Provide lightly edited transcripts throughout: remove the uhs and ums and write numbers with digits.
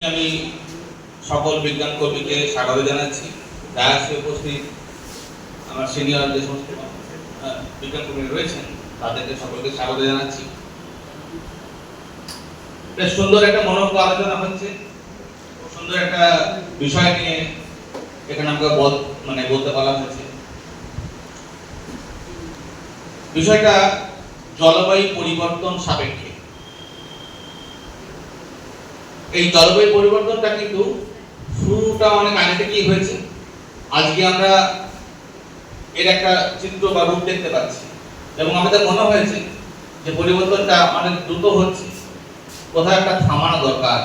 আমি সকল বিজ্ঞান কর্মীকে স্বাগত জানাচ্ছি। ডায়াসে উপস্থিত আমার সিনিয়র যে সমস্ত বিজ্ঞান কর্মী রয়েছেন তাদেরকে সকলকে স্বাগত জানাচ্ছি। বেশ সুন্দর একটা মনোজ্ঞ আলোচনা হচ্ছে, সুন্দর একটা বিষয় নিয়ে এখানে আমাকে বলতে বলা হয়েছে। বিষয়টা জলবায়ু পরিবর্তন সাপেক্ষে। এই জলবায়ু পরিবর্তনটা কিন্তু শুরুটা অনেক আগে থেকেই হয়েছে। আজকে আমরা এর একটা চিত্র বা রূপ দেখতে পাচ্ছি এবং আমাদের মনে হয়েছে যে পরিবর্তনটা অনেক দ্রুত হচ্ছে, কোথাও একটা থামানো দরকার।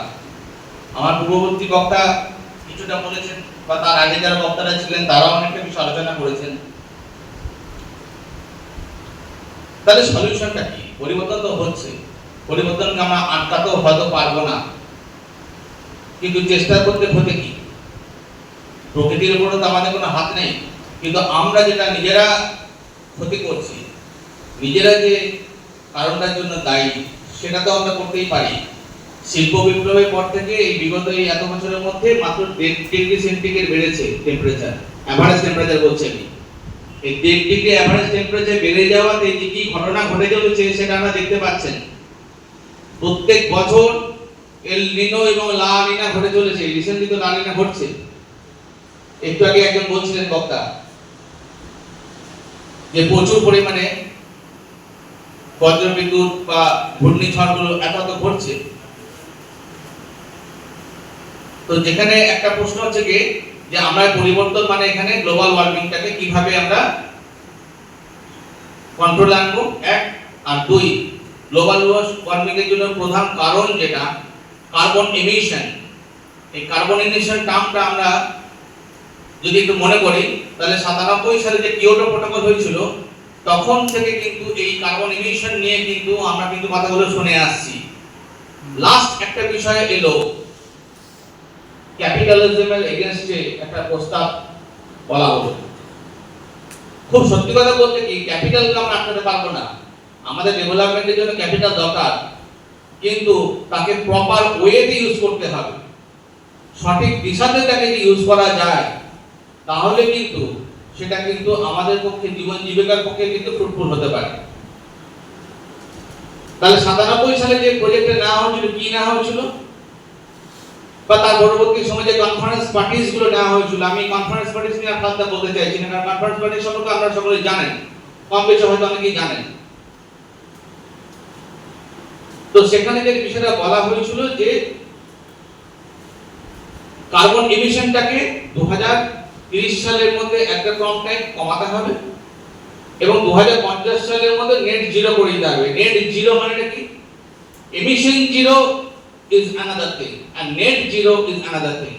আমার পূর্ববর্তী বক্তা কিছুটা বলেছেন বা তার আগে যারা বক্তারা ছিলেন তারাও অনেকটা বিষয় আলোচনা করেছেন। তাহলে সলিউশনটা কি? পরিবর্তন তো হচ্ছে, পরিবর্তনকে আমরা আটকাতেও হয়তো পারবো না, কিন্তু চেষ্টা করতে হতে কি? প্রকৃতির উপরে তো আমাদের কোনো হাত নেই, কিন্তু আমরা যেটা নিজেরা ক্ষতি করছি, নিজেরা যে কারণটার জন্য দায়ী, সেটা তো আমরা করতেই পারি। শিল্প বিপ্লবের পর থেকে এই বিগত এই এত বছরের মধ্যে মাত্র 1.5 ডিগ্রি সেন্টিগ্রেড বেড়েছে টেম্পারেচার, এভারেজ টেম্পারেচার বলছি আমি। এই 1.5 ডিগ্রি এভারেজ টেম্পারেচার বেড়ে যাওয়াতে যে কি ঘটনা ঘটে চলেছে সেটা আমরা দেখতে পাচ্ছেন। প্রত্যেক বছর এল নিনো এবং লা নিনা ঘটে চলেছে। রিসেন্টলি তো লা নিনা ঘটছে। একটু আগে একজন বলছিলেন বক্তা যে প্রচুর পরিমাণে বজ্রবিদ্যুৎ বা ঘূর্ণিঝড়গুলো এত ঘটছে। তো যেখানে একটা প্রশ্ন হচ্ছে কি যে আমরা পরিবর্তন মানে এখানে গ্লোবাল ওয়ার্মিংটাকে কিভাবে আমরা কন্ট্রোল আনবো, এক। আর দুই, গ্লোবাল ওয়ার্মিং এর জন্য প্রধান কারণ যেটা কার্বন এমিশন। এই কার্বন এমিশন টার্মটা আমরা যদি একটু মনে করি তাহলে 97 সালে যে কিয়োটো প্রোটোকল হয়েছিল তখন থেকে কিন্তু এই কার্বন এমিশন নিয়ে কিন্তু আমরা কিন্তু কথাগুলো শুনে আসছি। লাস্ট একটা বিষয় এলো ক্যাপিটালিজমের এগেইনস্টে একটা প্রস্তাব বলা হলো। খুব সত্যি কথা বলতে কি, ক্যাপিটালকে আমরা আটকাতে পারবো না। আমাদের ডেভেলপমেন্টের জন্য ক্যাপিটাল দরকার, কিন্তু তাকে প্রপার ওয়েতে ইউজ করতে হবে। সঠিক দিশাতে তাকে যদি ইউজ করা যায় তাহলে কিন্তু সেটা কিন্তু আমাদের পক্ষে জীবন জীবিকার পক্ষে কিন্তু ফ্রুটফুল হতে পারে। তাহলে 97 সালে যে প্রজেক্টে নেওয়া হয়েছিল, কি নেওয়া হয়েছিল বা তার পরবর্তী সময়ে যে কনফারেন্স পার্টিস গুলো নেওয়া হয়েছিল, আমি কনফারেন্স পার্টিস নিয়ে আপনাদের বলতে চাইছি না, কারণ কনফারেন্স পার্টি সম্পর্কে আপনারা সকলে জানেন, কম বেশি হয়তো অনেকেই জানেন। তো সেখানে যে বিষয়টা বলা হয়েছিল যে কার্বন এমিশনটাকে 2030 সালের মধ্যে একটা টাইম কমাতে হবে এবং 2050 সালের মধ্যে নেট জিরো করে দিতে হবে। নেট জিরো মানেটা কি? Emission zero is another thing and net zero is another thing.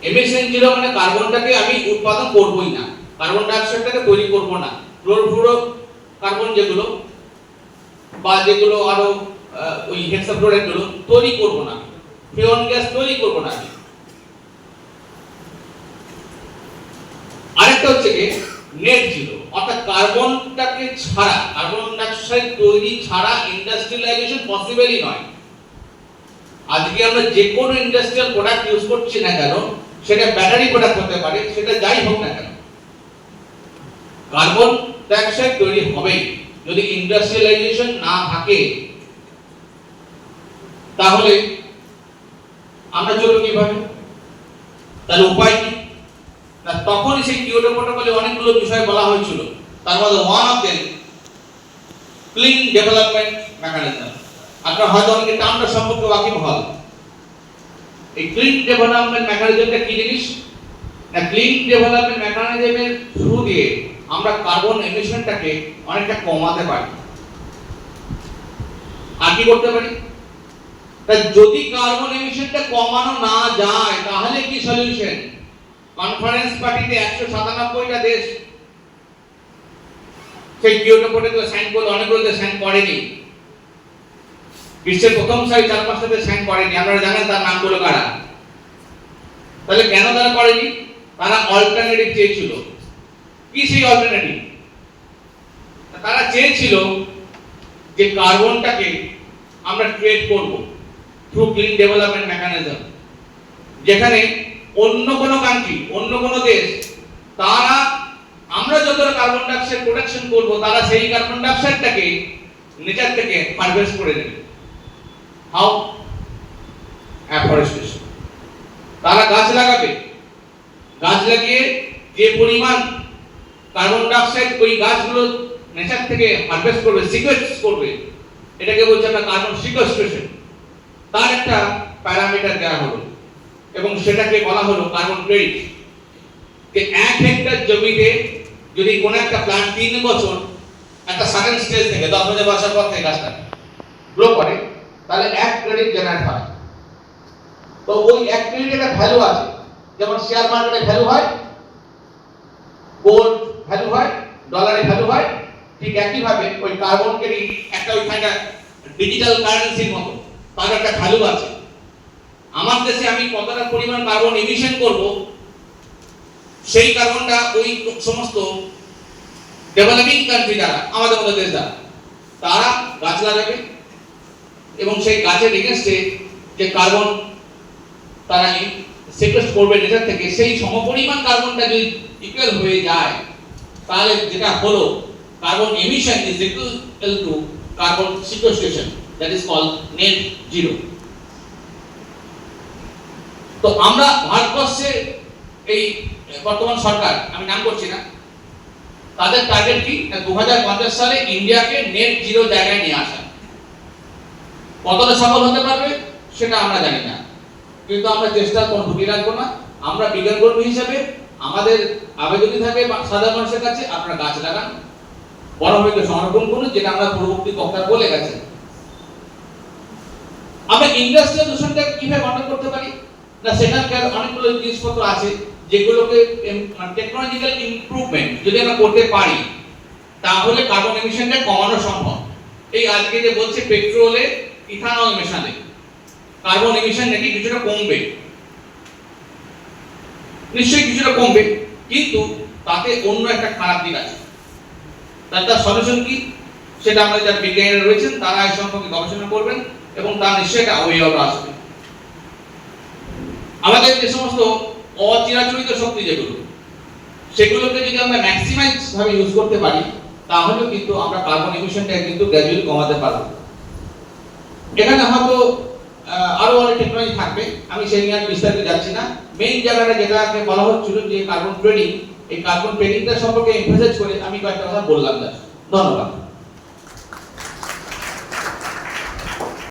Emission zero মানে কার্বনটাকে আমি উৎপাদন করবই না, কার্বন ডাই অক্সাইডটাকে তৈরি করব না, ফ্লোরোফ্লোরো কার্বন যেগুলো বা যেগুলো আরো ওই হেক্সাফ্লোরাইড গুলো তৈরি করব না, ফ্রিয়ন গ্যাস তৈরি করব না। আরেকটা হচ্ছে কি নেট জিরো, অর্থাৎ কার্বনটাকে ছাড়া, কার্বন ডাই অক্সাইড তৈরি ছাড়া ইন্ডাস্ট্রিয়ালাইজেশন পসিবলই নয়। আজকে আমরা যে কোনো ইন্ডাস্ট্রিয়াল প্রোডাক্ট ইউজ করছি না কেন, সেটা ব্যাটারি প্রোডাক্ট হতে পারে, সেটা যাই হোক না কেন, কার্বন ডাই অক্সাইড তৈরি হবেই। যদি ইন্ডাস্ট্রিয়ালাইজেশন না থাকে তাহলে আমরা চলবো কিভাবে? তার উপায় কি? না, তখনই সেই কিয়োটো প্রোটোকলে অনেকগুলো বিষয় বলা হয়েছিল, তার মধ্যে one of them clean development mechanism. আপনারা হয়তো অনেকে টার্মটা সম্পর্কে ওয়াকিব হন। এই ক্লিন ডেভেলপমেন্ট মেকানিজমটা কি জিনিস? না, ক্লিন ডেভেলপমেন্ট মেকানিজমের থ্রু দিয়ে আমরা কার্বন এমিশনটাকে অনেকটা কমাতে পারি। আর কি করতে পারি? তাই যদি কার্বন এমিশনটা কমানো না যায় তাহলে কি সলিউশন? কনফারেন্স পার্টিতে 197টা দেশ সেই কিয়োটো প্রোটোকলে সাইন করলো, অনেকগুলো দেশ সাইন করেনি। বিশ্বের প্রথম 4-5টা দেশ সাইন করেনি, আপনারা জানেন তার নামগুলো কারা। তাহলে কেন তারা করেনি? তারা অল্টারনেটিভ চেয়েছিল। কি সেই অল্টারনেটিভ? তারা চেয়েছিল যে কার্বনটাকে আমরা ট্রেড করব, থ্রু ক্লিন ডেভেলপমেন্ট মেকানিজম, যেখানে অন্য কোনো কান্ট্রি, অন্য কোনো দেশ, তারা আমরা যত কার্বন ডাইঅক্সাইড প্রোডাকশন করব, তারা সেই কার্বন ডাইঅক্সাইডটাকে নেচার থেকে হারভেস্ট করে নেবে। হাউ? অ্যাফরেস্টেশন। তারা গাছ লাগাবে, গাছ লাগিয়ে যে পরিমাণ কার্বন ডাইঅক্সাইড ওই গাছগুলো নেচার থেকে হারভেস্ট করবে, সিকোয়েস্ট করবে, এটাকে বলছে আমরা কার্বন সিকোয়েস্ট্রেশন। তার একটা প্যারামিটার দেওয়া হলো এবং সেটাকে বলা হলো কার্বন ক্রেডিট। যে 1 হেক্টর জমিতে যদি কোনো একটা প্ল্যান্ট 3 বছর একটা সার্টেন স্টেজ থেকে 10 বছর বয়সের পর থেকে গাছটা গ্রো করে, তাহলে 1 ক্রেডিট জেনারেট হয়। তো ওই 1 ক্রেডিটের একটা ভ্যালু আছে, যেমন শেয়ার মার্কেটে ভ্যালু হয়, গোল্ড ভ্যালু হয়, ডলারে ভ্যালু হয়, ঠিক একই ভাবে ওই কার্বন ক্রেডিট একটা ওইখানে ডিজিটাল কারেন্সির মতো, তার একটা ভ্যালু আছে। আমার দেশে আমি কতটা পরিমাণ কার্বন এমিশন করব, সেই কার্বনটা ওই সমস্ত ডেভেলপিং কান্ট্রি যারা আমাদের মতো দেশ যারা, তারা গাছ লাগাবে এবং সেই গাছের এগেইনস্টে যে কার্বন তারা সিকোয়েস্ট করবে নেচার থেকে, সেই সমপরিমাণ কার্বনটা যদি ইকুয়াল হয়ে যায়, তাহলে যেটা হলো carbon emission is equal to carbon sequestration, that is called net zero. তো আমরা ভারতবর্ষে এই বর্তমান সরকার, আমি নাম করছি না, তাদের টার্গেট কি 2050 সালে ইন্ডিয়াকে নেট জিরো জায়গায় নিয়ে আসা। কতটা সফল হতে পারবে সেটা আমরা জানি না, কিন্তু আমরা চেষ্টা কোনো ঢুকিয়ে রাখবো না। আমরা বিজ্ঞান কর্মী হিসেবে আমাদের আবেদনই থাকে সাধারণ মানুষের কাছে, আপনারা গাছ লাগান, বনভূমিকে সংরক্ষণ করুন, যেটা আমরা পূর্ববর্তী বক্তা বলে গেছে। আমরা ইন্ডাস্ট্রিয়াল দূষণটা কিভাবে কন্ট্রোল করতে পারি না, সেখানকার অনেকগুলো জিনিসপত্র আছে যেগুলোকে টেকনোলজিক্যাল ইমপ্রুভমেন্ট যদি আমরা করতে পারি, তাহলে কার্বন এমিশনটা কমানো সম্ভব। এই আজকে যে বলছে পেট্রোলে ইথানল মেশালে কার্বন এমিশন নাকি কিছুটা কমবে, নিশ্চয়ই কিছুটা কমবে, কিন্তু তাতে অন্য একটা খারাপ দিক আছে। তার সলিউশন কি সেটা আমরা যারা বিজ্ঞানীরা রয়েছেন তারা এই সম্পর্কে গবেষণা করবেন এবং তার নিশ্চয়ই একটা অবয়ব আসবে। আমাদের যে সমস্ত অচিরাচরিত শক্তি যেগুলো, সেগুলোকে যদি আমরা ম্যাক্সিমাইজ ভাবে ইউজ করতে পারি, তাহলে কিন্তু আমরা কার্বন এমিশনটা কিন্তু গ্র্যাজুয়ালি কমাতে পারবো। এখানে হয়তো আরো অনেক টেকনোলজি থাকবে, আমি সেই নিয়ে আর বিস্তারিত যাচ্ছি না। মেইন জায়গাটা যেটাকে বলা হচ্ছিল যে কার্বন ট্রেডিং, এই কার্বন ট্রেডিংটা সম্পর্কে এমফাসাইজ করে আমি কয়েকটা কথা বললাম। ধন্যবাদ।